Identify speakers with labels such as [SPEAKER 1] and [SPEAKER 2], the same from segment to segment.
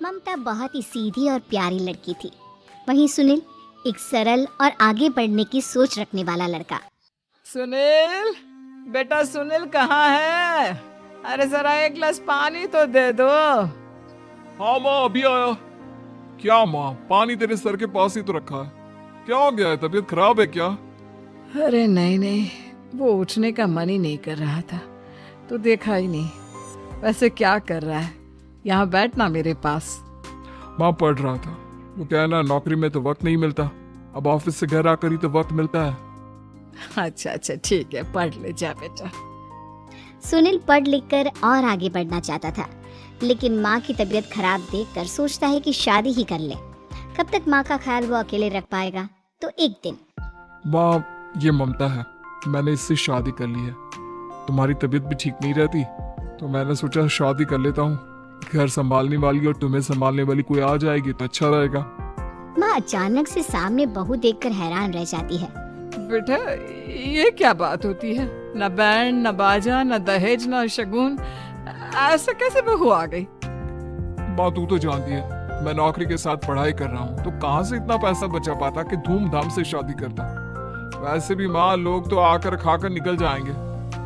[SPEAKER 1] ममता बहुत ही सीधी और प्यारी लड़की थी। वहीं सुनील एक सरल और आगे बढ़ने की सोच रखने वाला लड़का।
[SPEAKER 2] सुनील, बेटा सुनील कहाँ है? अरे जरा एक गिलास पानी तो दे दो।
[SPEAKER 3] हाँ माँ, अभी आया। क्या माँ, पानी तेरे सर के पास ही तो रखा है। क्या हो गया है, तबीयत खराब है क्या?
[SPEAKER 2] अरे नहीं नहीं, वो उठने का मन ही नहीं कर रहा था, तो देखा ही नहीं। वैसे क्या कर रहा है? यहाँ बैठना मेरे पास।
[SPEAKER 3] माँ, पढ़ रहा था। वो क्या है ना, नौकरी में तो वक्त नहीं मिलता। अब ऑफिस से घर आकर ही तो वक्त मिलता है।
[SPEAKER 2] अच्छा अच्छा ठीक है, पढ़ ले जा बेटा।
[SPEAKER 1] सुनील पढ़ लिख कर और आगे बढ़ना चाहता था, लेकिन माँ की तबीयत खराब देखकर सोचता है कि शादी ही कर ले। कब तक माँ का ख्याल वो अकेले रख पाएगा? तो एक दिन
[SPEAKER 3] माँ, ये ममता है, मैंने इससे शादी कर ली है। तुम्हारी तबीयत भी ठीक नहीं रहती, तो मैंने सोचा शादी कर लेता हूँ। घर संभालने वाली और तुम्हें संभालने वाली कोई आ जाएगी तो अच्छा रहेगा।
[SPEAKER 1] माँ अचानक से सामने बहू देखकर हैरान रह जाती है।
[SPEAKER 2] बेटा ये क्या बात होती है? न बैंड, न बाजा, न दहेज, न शगुन, ऐसा कैसे बहू आ गई?
[SPEAKER 3] माँ, तू तो जानती है मैं नौकरी के साथ पढ़ाई कर रहा हूँ, तो कहाँ से इतना पैसा बचा पाता कि धूमधाम से शादी करता। वैसे भी माँ, लोग तो आकर खाकर निकल जाएंगे,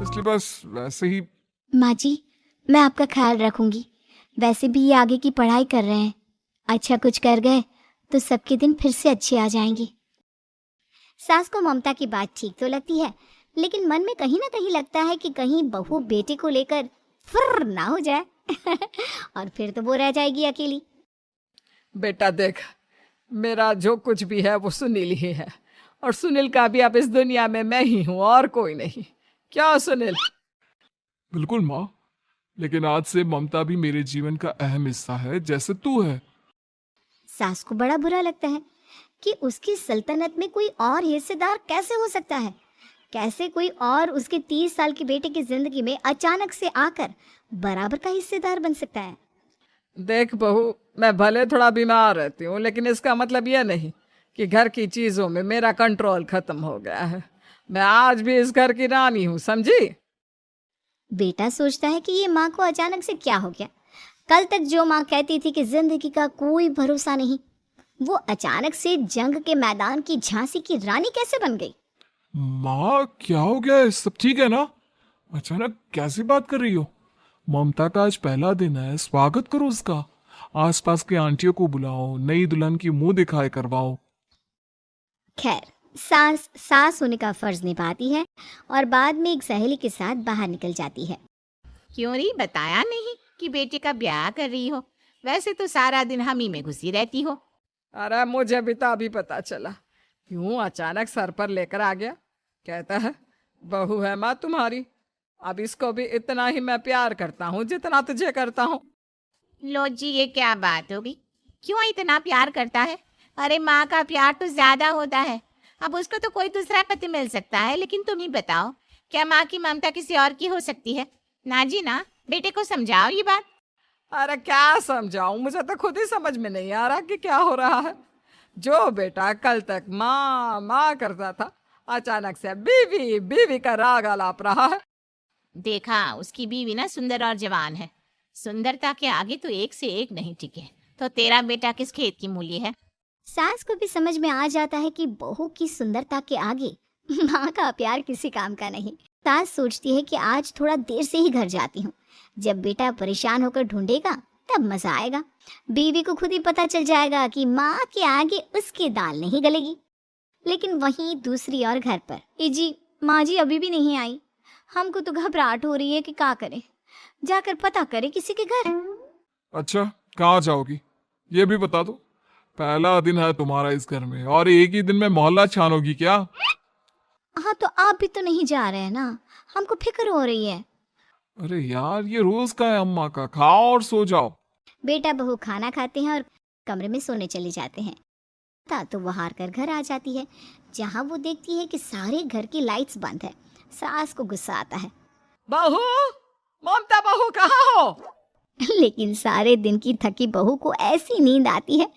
[SPEAKER 3] इसलिए बस वैसे ही।
[SPEAKER 1] माँ जी, मैं आपका ख्याल रखूंगी। वैसे भी ये आगे की पढ़ाई कर रहे हैं, अच्छा कुछ कर गए तो सबके दिन फिर से अच्छे आ जाएंगे। सास को ममता की बात ठीक तो लगती है, लेकिन मन में कहीं ना कहीं लगता है कि कहीं बहू बेटे को लेकर फुर्र ना हो जाए और फिर तो वो रह जाएगी अकेली।
[SPEAKER 2] बेटा देख, मेरा जो कुछ भी है वो सुनील ही है, और सुनील का भी अब इस दुनिया में मैं ही हूँ और कोई नहीं। क्या सुनील?
[SPEAKER 3] बिल्कुल माँ, लेकिन आज से ममता भी मेरे जीवन का अहम हिस्सा है, जैसे तू है।
[SPEAKER 1] सास को बड़ा बुरा लगता है कि उसकी सल्तनत में कोई और हिस्सेदार कैसे हो सकता है। कैसे कोई और उसके 30 साल के बेटे की जिंदगी में अचानक से आकर बराबर का हिस्सेदार बन सकता है।
[SPEAKER 2] देख बहू, मैं भले थोड़ा बीमार रहती हूँ, लेकिन इसका मतलब यह नहीं कि घर की चीजों में मेरा कंट्रोल खत्म हो गया है। मैं आज भी इस घर की रानी हूँ, समझी?
[SPEAKER 1] बेटा सोचता है कि ये माँ को अचानक से क्या हो गया। कल तक जो माँ कहती थी कि जिंदगी का कोई भरोसा नहीं, वो अचानक से जंग के मैदान की झांसी की रानी कैसे बन गई।
[SPEAKER 3] माँ, क्या हो गया है? सब ठीक है ना? अचानक कैसी बात कर रही हो? ममता का आज पहला दिन है, स्वागत करो उसका। आसपास के आंटियों को बुलाओ, नई दुल्हन की मुंह दिखाए करवाओ।
[SPEAKER 1] खैर, सास होने का फर्ज निभाती है और बाद में एक सहेली के साथ बाहर निकल जाती है।
[SPEAKER 4] क्यों री बताया नहीं कि बेटे का ब्याह कर रही हो? वैसे तो सारा दिन हम ही में घुसी रहती हो।
[SPEAKER 2] अरे मुझे भी तो अभी पता चला। क्यों अचानक सर पर लेकर आ गया? कहता है बहू है माँ तुम्हारी। अब इसको भी इतना ही मैं प्यार करता हूँ जितना तुझे करता हूँ।
[SPEAKER 4] लो जी, ये क्या बात होगी? क्यों इतना प्यार करता है? अरे माँ का प्यार तो ज्यादा होता है। अब उसको तो कोई दूसरा पति मिल सकता है, लेकिन तुम ही बताओ, क्या माँ की ममता किसी और की हो सकती है? ना जी ना, बेटे को समझाओ ये बात।
[SPEAKER 2] अरे क्या समझाऊं, मुझे तो खुद ही समझ में नहीं आ रहा कि क्या हो रहा है। जो बेटा कल तक माँ माँ करता था, अचानक से बीवी बीवी का राग आलाप रहा है।
[SPEAKER 4] देखा, उसकी बीवी ना सुंदर और जवान है। सुंदरता के आगे तो एक से एक नहीं टिके। तो तेरा बेटा किस खेत की मूली है?
[SPEAKER 1] सास को भी समझ में आ जाता है कि बहू की सुंदरता के आगे माँ का प्यार किसी काम का नहीं। सास सोचती है कि आज थोड़ा देर से ही घर जाती हूँ। जब बेटा परेशान होकर ढूंढेगा तब मजा आएगा। बीवी को खुद ही पता चल जाएगा कि माँ के आगे उसकी दाल नहीं गलेगी। लेकिन वहीं दूसरी ओर घर पर, ए जी, माँ जी अभी भी नहीं आई। हमको तो घबराहट हो रही है कि क्या करें। जाकर पता करें किसी के घर।
[SPEAKER 3] अच्छा, कहाँ जाओगी ये भी बता दो। पहला दिन है तुम्हारा इस घर में, और एक ही दिन में मोहल्ला छानोगी क्या?
[SPEAKER 1] हाँ, तो आप भी तो नहीं जा रहे हैं ना, हमको फिक्र हो रही है।
[SPEAKER 3] अरे यार, ये रोज का है अम्मा का। खाओ और सो जाओ।
[SPEAKER 1] बेटा बहू खाना खाते हैं और कमरे में सोने चले जाते हैं। तो वो हार कर घर आ जाती है, जहाँ वो देखती है कि सारे घर की लाइट्स बंद है। सास को गुस्सा आता है।
[SPEAKER 2] बहू, ममता बहू कहाँ हो?
[SPEAKER 1] लेकिन सारे दिन की थकी बहू को ऐसी नींद आती है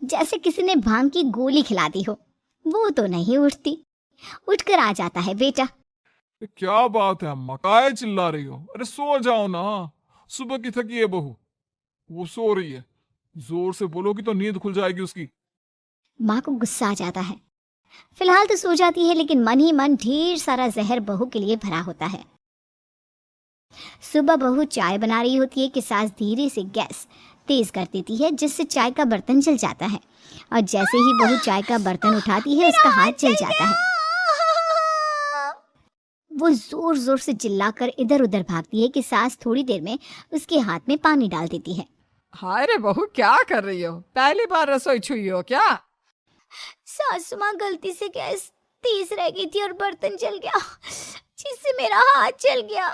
[SPEAKER 1] जैसे किसी ने भांग की गोली खिला दी हो। वो तो नहीं उठती। उठकर आ जाता है बेटा।
[SPEAKER 3] ये क्या बात है अम्मा, काहे चिल्ला रही हो? अरे सो जाओ ना। सुबह की थकी है बहू, वो सो रही है। जोर से बोलोगी तो नींद खुल जाएगी उसकी।
[SPEAKER 1] माँ को गुस्सा आ जाता है। फिलहाल तो सो जाती है, लेकिन मन ही मन ढेर सारा जहर बहू के लिए भरा होता है। सुबह बहू चाय बना रही होती है कि सास धीरे से गैस तेज कर देती है, जिससे चाय का बर्तन जल जाता है। और जैसे ही बहू चाय का बर्तन उठाती है, उसका हाथ जल जाता है। वो जोर जोर से चिल्लाकर इधर उधर भागती है कि सास थोड़ी देर में उसके हाथ में पानी डाल देती है।
[SPEAKER 2] हाय रे बहू, क्या कर रही हो? पहली बार रसोई छुई हो क्या?
[SPEAKER 1] सासू माँ, गलती से गैस तेज रह गई थी और बर्तन जल गया, जिससे मेरा हाथ जल गया।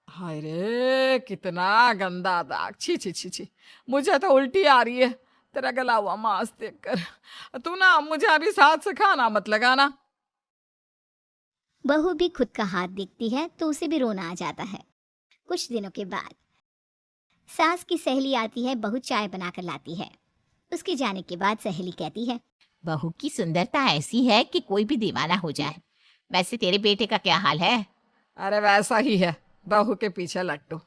[SPEAKER 2] हाय रे, कितना गंदा दाग! छी छी छी छी, मुझे तो उल्टी आ रही है तेरा गला हुआ मांस देखकर। तू ना मुझे अभी साथ से खाना मत लगाना।
[SPEAKER 1] बहू भी खुद का हाथ देखती है तो उसे भी रोना आ जाता है। कुछ दिनों के बाद सास की सहेली आती है, बहू चाय बनाकर लाती है। उसके जाने के बाद सहेली कहती है,
[SPEAKER 4] बहू की सुंदरता ऐसी है कि कोई भी दीवाना हो जाए। वैसे तेरे बेटे का क्या हाल है?
[SPEAKER 2] अरे वैसा ही है, बहू के पीछे लट्टू।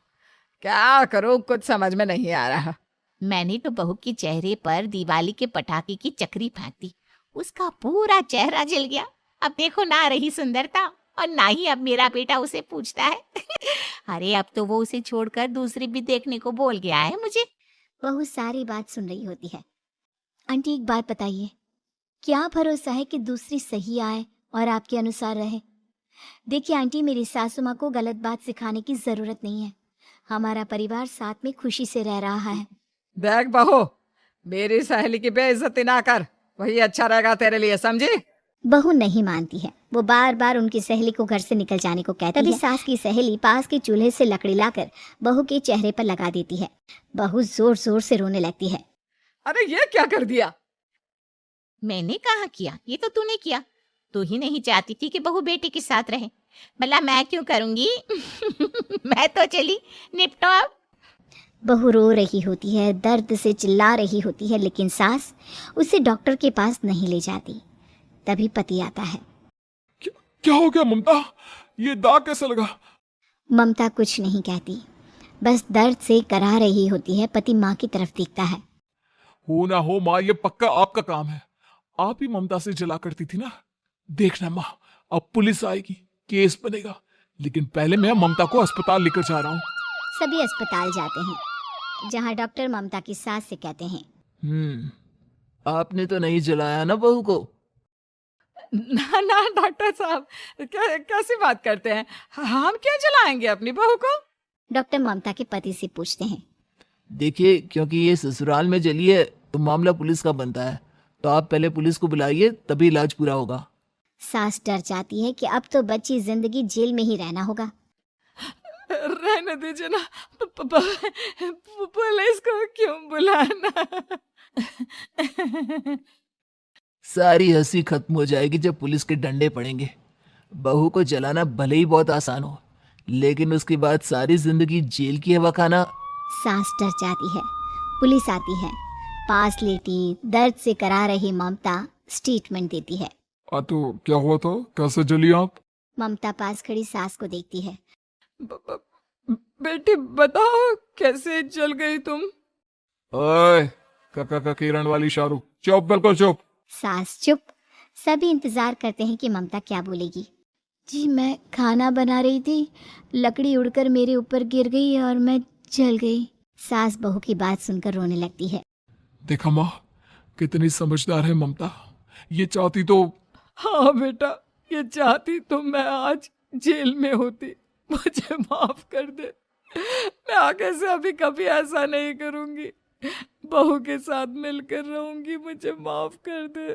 [SPEAKER 2] क्या करूं, कुछ समझ में नहीं आ रहा।
[SPEAKER 4] मैंने तो बहू के चेहरे पर दिवाली के पटाखे की चक्री फेंक दी, उसका पूरा चेहरा जल गया। अब देखो ना रही सुंदरता, और ना ही अब मेरा बेटा उसे पूछता है। अरे अब तो वो उसे छोड़कर दूसरी भी देखने को बोल गया है मुझे।
[SPEAKER 1] बहू सारी बात सुन रही होती है। आंटी, एक बात बताइए, क्या भरोसा है कि दूसरी सही आए और आपके अनुसार रहे? देखिए आंटी, मेरी सासू माँ को गलत बात सिखाने की जरूरत नहीं है। हमारा परिवार साथ में खुशी से रह रहा है।
[SPEAKER 2] देख बहू, मेरी सहेली की बेइज्जती ना कर, वही अच्छा रहेगा तेरे लिए, समझी?
[SPEAKER 1] बहू नहीं मानती है। वो बार बार उनकी सहेली को घर से निकल जाने को कहती है। तभी सास की सहेली पास के चूल्हे से लकड़ी लाकर बहू के चेहरे पर लगा देती है। बहू जोर जोर से रोने लगती है।
[SPEAKER 2] अरे ये क्या कर दिया?
[SPEAKER 4] मैंने कहा किया, ये तो तूने किया। तू ही नहीं चाहती थी कि बहू बेटे के साथ रहे, भला मैं क्यों करूंगी? मैं तो चली, निपटो अब।
[SPEAKER 1] बहू रो रही होती है, दर्द से चिल्ला रही होती है, लेकिन सास उसे डॉक्टर के पास नहीं ले जाती। तभी पति आता है।
[SPEAKER 3] क्या हो गया ममता? ये दाग कैसे लगा?
[SPEAKER 1] ममता कुछ नहीं कहती, बस दर्द से करा रही होती है। पति माँ की तरफ देखता है।
[SPEAKER 3] हो ना हो माँ, ये पक्का आपका काम है। आप ही ममता से जला करती थी ना। देखना माँ, अब पुलिस आएगी, केस बनेगा, लेकिन पहले मैं ममता को अस्पताल लेकर जा रहा हूँ।
[SPEAKER 1] सभी अस्पताल जाते हैं, जहाँ डॉक्टर ममता की सास से कहते हैं,
[SPEAKER 5] आपने तो नहीं जलाया ना बहू को?
[SPEAKER 2] ना ना डॉक्टर साहब, कैसी बात करते हैं? हम क्यों जलाएंगे अपनी बहू को?
[SPEAKER 1] डॉक्टर ममता के पति से पूछते हैं।
[SPEAKER 5] देखिए, क्योंकि ये ससुराल में जली है तो मामला पुलिस का बनता है, तो आप पहले पुलिस को बुलाइए, तभी इलाज पूरा होगा।
[SPEAKER 1] सास डर जाती है कि अब तो बच्ची जिंदगी जेल में ही रहना होगा।
[SPEAKER 2] रहने दीजिए ना, पुलिस को क्यों बुलाना?
[SPEAKER 5] सारी हंसी खत्म हो जाएगी जब पुलिस के डंडे पड़ेंगे। बहू को जलाना भले ही बहुत आसान हो, लेकिन उसके बाद सारी जिंदगी जेल की हवा खाना।
[SPEAKER 1] सास डर जाती है। पुलिस आती है, पास लेटी दर्द से करा रही ममता स्टेटमेंट देती है।
[SPEAKER 3] तो क्या हुआ था? कैसे जली आप?
[SPEAKER 1] ममता पास खड़ी सास को देखती है।
[SPEAKER 2] बेटी बताओ, कैसे जल गई तुम?
[SPEAKER 3] ओए, काका किरण वाली शाहरुख, चुप, बिल्कुल चुप।
[SPEAKER 1] सास चुप। सभी इंतजार करते हैं कि ममता क्या बोलेगी। जी, मैं खाना बना रही थी, लकड़ी उड़कर मेरे ऊपर गिर गई और मैं जल गई। सास बहू की बात सुनकर रोने लगती है।
[SPEAKER 3] देखा माँ, कितनी समझदार है ममता। ये चाहती तो।
[SPEAKER 2] हाँ बेटा, ये चाहती तो मैं आज जेल में होती। मुझे माफ कर दे, मैं आगे से अभी कभी ऐसा नहीं करूंगी। बहू के साथ मिलकर रहूंगी, मुझे माफ कर दे।